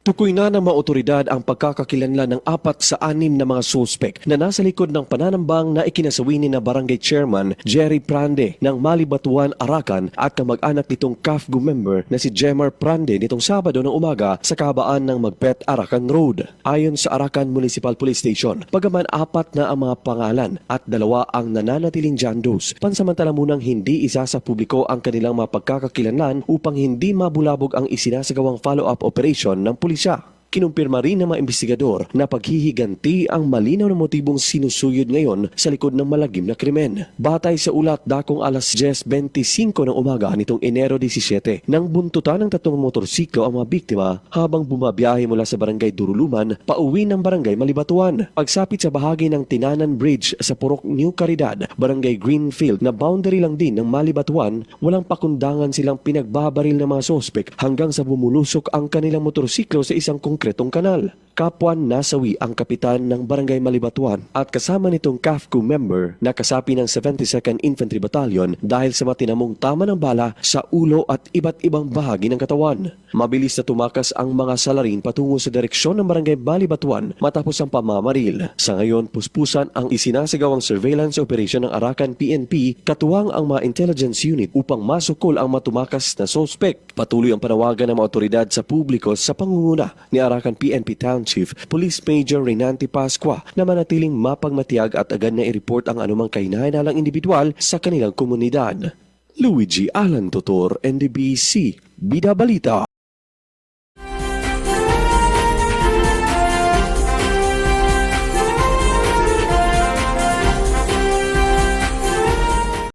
Tukoy na ng mga otoridad ang pagkakakilanlan ng 4 sa 6 na mga suspek na nasa likod ng pananambang na ikinasawi ni na Barangay Chairman Jerry Prande ng Malibatuan, Arakan at kamag-anak nitong CAFGU member na si Jemar Prande nitong Sabado ng umaga sa kabaan ng Magpet, Arakan Road. Ayon sa Arakan Municipal Police Station, bagaman 4 na ang mga pangalan at 2 ang nananatiling John Does, pansamantala munang hindi isa sa publiko ang kanilang mga pagkakakilanlan upang hindi mabulabog ang isinasagawang follow-up operation ng pulisya. Kinumpirma rin ng mga investigador na paghihiganti ang malinaw na motibong sinusuyod ngayon sa likod ng malagim na krimen. Batay sa ulat, dakong alas 10:25 ng umaga nitong Enero 17, nang buntutan ng 3 motorsiklo ang mga biktima habang bumabiyahe mula sa Barangay Duruluman pauwi ng Barangay Malibatuan. Pagsapit sa bahagi ng Tinanan Bridge sa Purok New Caridad, Barangay Greenfield na boundary lang din ng Malibatuan, walang pakundangan silang pinagbabaril ng mga sospek hanggang sa bumulusok ang kanilang motorsiklo sa isang konkretong kanal. Kapwa nasawi ang kapitan ng Barangay Malibatuan at kasama nitong CAFGU member na kasapi ng 72nd Infantry Battalion dahil sa matinamong tama ng bala sa ulo at iba't ibang bahagi ng katawan. Mabilis na tumakas ang mga salarin patungo sa direksyon ng Barangay Malibatuan matapos ang pamamaril. Sa ngayon, puspusan ang isinasagawang surveillance operation ng Arakan PNP katuwang ang mga intelligence unit upang masukol ang matumakas na sospek. Patuloy ang panawagan ng mga otoridad sa publiko sa pangunguna ni Arakan PNP Town Chief Police Major Renante Pascua na manatiling mapagmatiyag at agad na i-report ang anumang kahinahalang individual sa kanilang komunidad. Luigi Alan Totor, NDBC, Bida Balita.